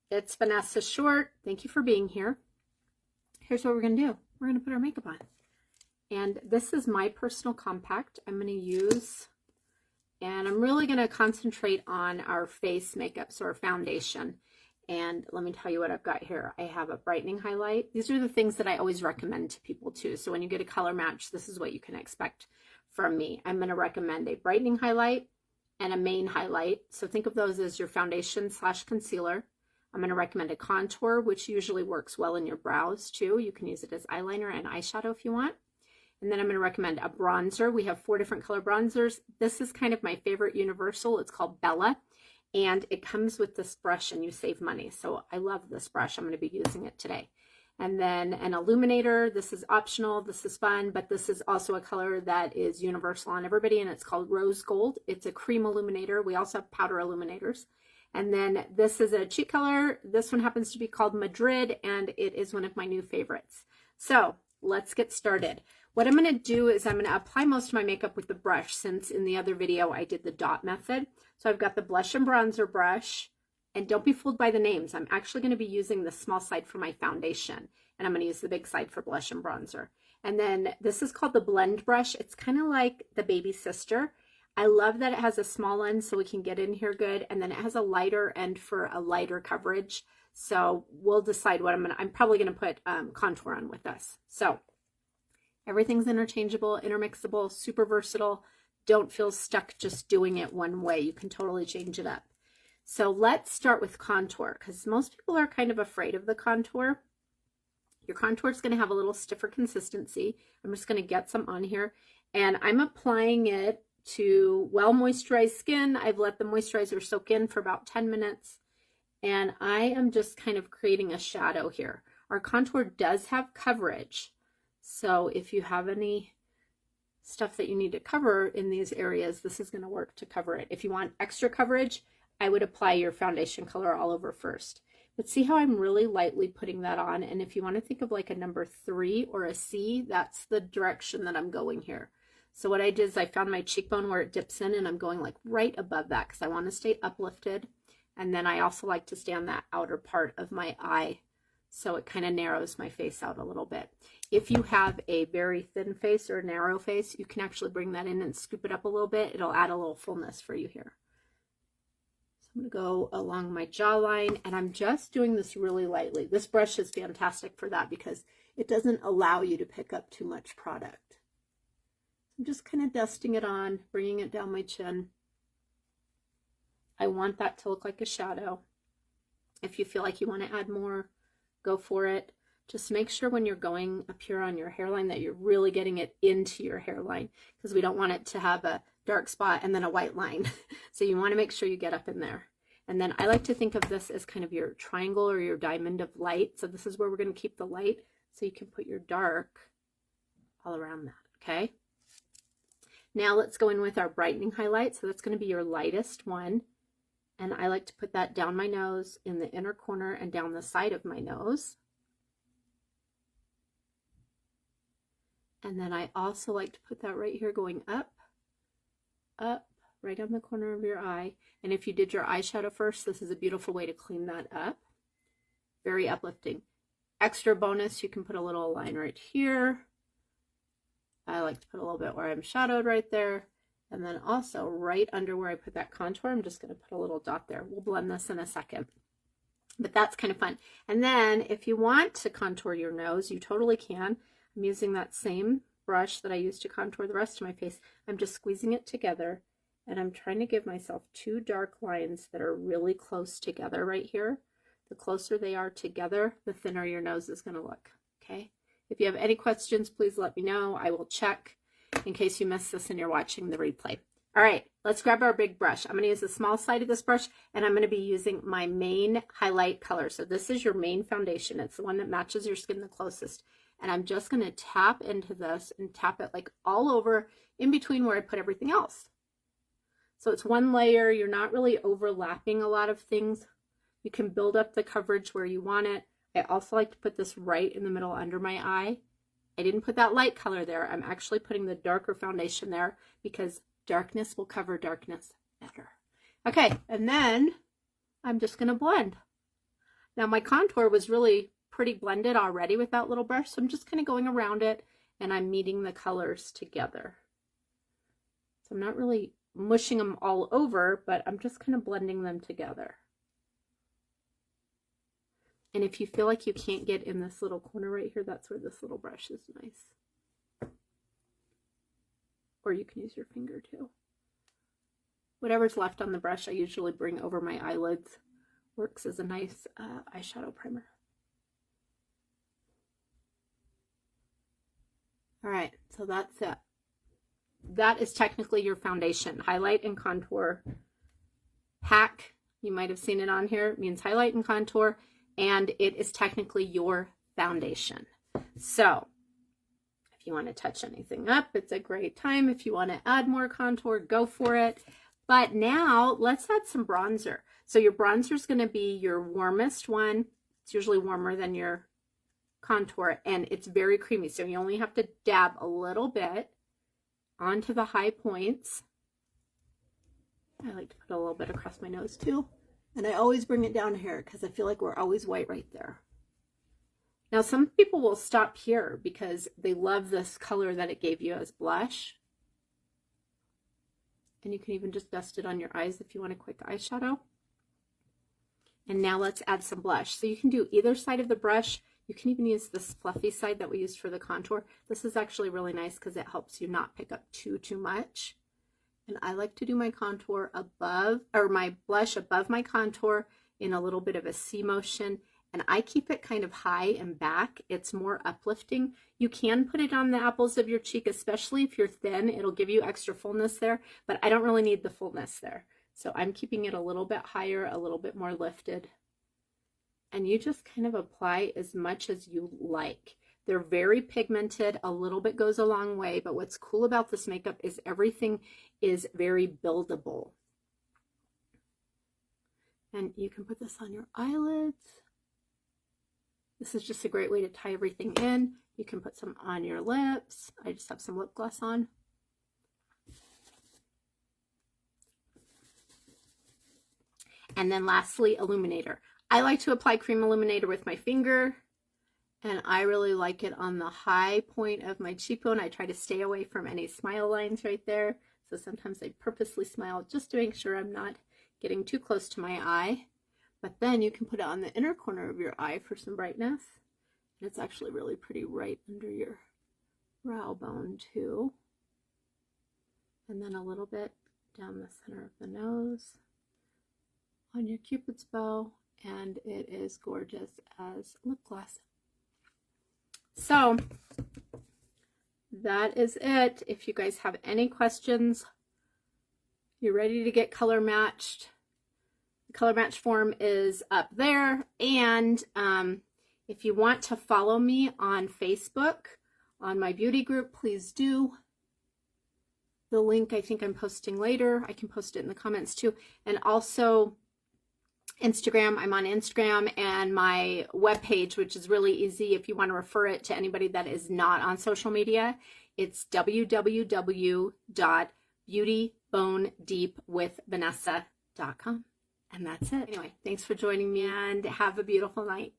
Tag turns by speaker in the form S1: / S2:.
S1: It's Vanessa Short. Thank you for being here. Here's what we're going to do. We're going to put our makeup on. And this is my personal compact I'm going to use. And I'm really going to concentrate on our face makeup, so our foundation. And let me tell you what I've got here. I have a brightening highlight. These are the things that I always recommend to people too. So when you get a color match, this is what you can expect from me. I'm going to recommend a brightening highlight and a main highlight. So think of those as your foundation / concealer. I'm going to recommend a contour, which usually works well in your brows too. You can use it as eyeliner and eyeshadow if you want. And then I'm going to recommend a bronzer. We have 4 different color bronzers. This is kind of my favorite universal. It's called Bella. And it comes with this brush and you save money. So I love this brush. I'm going to be using it today. And then an illuminator. This is optional. This is fun, but this is also a color that is universal on everybody, and it's called Rose Gold. It's a cream illuminator. We also have powder illuminators. And then this is a cheek color. This one happens to be called Madrid, and it is one of my new favorites. So let's get started. What I'm going to do is I'm going to apply most of my makeup with the brush, since in the other video I did the dot method. So I've got the blush and bronzer brush, and don't be fooled by the names. I'm actually going to be using the small side for my foundation, and I'm going to use the big side for blush and bronzer. And then this is called the blend brush. It's kind of like the baby sister. I love that it has a small end so we can get in here good, and then it has a lighter end for a lighter coverage. So we'll decide what I'm probably going to put contour on with this. So everything's interchangeable, intermixable, super versatile. Don't feel stuck just doing it one way. You can totally change it up. So let's start with contour, because most people are kind of afraid of the contour. Your contour is going to have a little stiffer consistency. I'm just going to get some on here, and I'm applying it to well moisturized skin. I've let the moisturizer soak in for about 10 minutes, and I am just kind of creating a shadow here. Our contour does have coverage, so if you have any stuff that you need to cover in these areas, this is going to work to cover it. If you want extra coverage, I would apply your foundation color all over first. But see how I'm really lightly putting that on? And if you want to think of like a number 3 or a C, that's the direction that I'm going here. So what I did is I found my cheekbone where it dips in, and I'm going like right above that because I want to stay uplifted. And then I also like to stay on that outer part of my eye, so it kind of narrows my face out a little bit. If you have a very thin face or a narrow face, you can actually bring that in and scoop it up a little bit. It'll add a little fullness for you here. I'm going to go along my jawline, and I'm just doing this really lightly. This brush is fantastic for that because it doesn't allow you to pick up too much product. I'm just kind of dusting it on, bringing it down my chin. I want that to look like a shadow. If you feel like you want to add more, go for it. Just make sure when you're going up here on your hairline that you're really getting it into your hairline, because we don't want it to have a dark spot and then a white line. So you want to make sure you get up in there. And then I like to think of this as kind of your triangle or your diamond of light. So this is where we're going to keep the light, so you can put your dark all around that. Okay. Now let's go in with our brightening highlight. So that's going to be your lightest one. And I like to put that down my nose, in the inner corner, and down the side of my nose. And then I also like to put that right here going up, right on the corner of your eye. And if you did your eyeshadow first, this is a beautiful way to clean that up. Very uplifting. Extra bonus, you can put a little line right here. I like to put a little bit where I'm shadowed right there. And then also right under where I put that contour, I'm just going to put a little dot there. We'll blend this in a second. But that's kind of fun. And then if you want to contour your nose, you totally can. I'm using that same brush that I used to contour the rest of my face. I'm just squeezing it together, and I'm trying to give myself 2 dark lines that are really close together right here. The closer they are together, the thinner your nose is going to look. Okay. If you have any questions, please let me know. I will check in case you missed this and you're watching the replay. All right, let's grab our big brush. I'm going to use the small side of this brush, and I'm going to be using my main highlight color. So this is your main foundation. It's the one that matches your skin the closest. And I'm just going to tap into this and tap it like all over in between where I put everything else. So it's one layer. You're not really overlapping a lot of things. You can build up the coverage where you want it. I also like to put this right in the middle under my eye. I didn't put that light color there. I'm actually putting the darker foundation there because darkness will cover darkness better. Okay, and then I'm just going to blend. Now my contour was really pretty blended already with that little brush, so I'm just kind of going around it and I'm meeting the colors together. So I'm not really mushing them all over, but I'm just kind of blending them together. And if you feel like you can't get in this little corner right here, that's where this little brush is nice. Or you can use your finger too. Whatever's left on the brush, I usually bring over my eyelids. Works as a nice eyeshadow primer. All right, so that's it. That is technically your foundation. Highlight and contour hack. You might have seen it on here. It means highlight and contour, and it is technically your foundation. So if you want to touch anything up, it's a great time. If you want to add more contour, go for it. But now let's add some bronzer. So your bronzer is going to be your warmest one. It's usually warmer than your contour, and it's very creamy. So you only have to dab a little bit onto the high points. I like to put a little bit across my nose too. And I always bring it down here because I feel like we're always white right there. Now some people will stop here because they love this color that it gave you as blush. And you can even just dust it on your eyes if you want a quick eyeshadow. And now let's add some blush. So you can do either side of the brush. You can even use this fluffy side that we used for the contour. This is actually really nice because it helps you not pick up too much. And I like to do my contour above, or my blush above my contour in a little bit of a C motion. And I keep it kind of high and back. It's more uplifting. You can put it on the apples of your cheek, especially if you're thin. It'll give you extra fullness there, but I don't really need the fullness there. So I'm keeping it a little bit higher, a little bit more lifted. And you just kind of apply as much as you like. They're very pigmented. A little bit goes a long way, but what's cool about this makeup is everything is very buildable. And you can put this on your eyelids. This is just a great way to tie everything in. You can put some on your lips. I just have some lip gloss on. And then lastly, illuminator. I like to apply cream illuminator with my finger, and I really like it on the high point of my cheekbone. I try to stay away from any smile lines right there. So sometimes I purposely smile just to make sure I'm not getting too close to my eye. But then you can put it on the inner corner of your eye for some brightness. And it's actually really pretty right under your brow bone too. And then a little bit down the center of the nose on your Cupid's bow. And it is gorgeous as lip gloss. So that is it. If you guys have any questions, you're ready to get color matched. The color match form is up there. And if you want to follow me on Facebook, on my beauty group, please do. The link I think I'm posting later. I can post it in the comments too. And also Instagram. I'm on Instagram, and my webpage, which is really easy if you want to refer it to anybody that is not on social media. It's www.beautybonedeepwithvanessa.com. And that's it. Anyway, thanks for joining me, and have a beautiful night.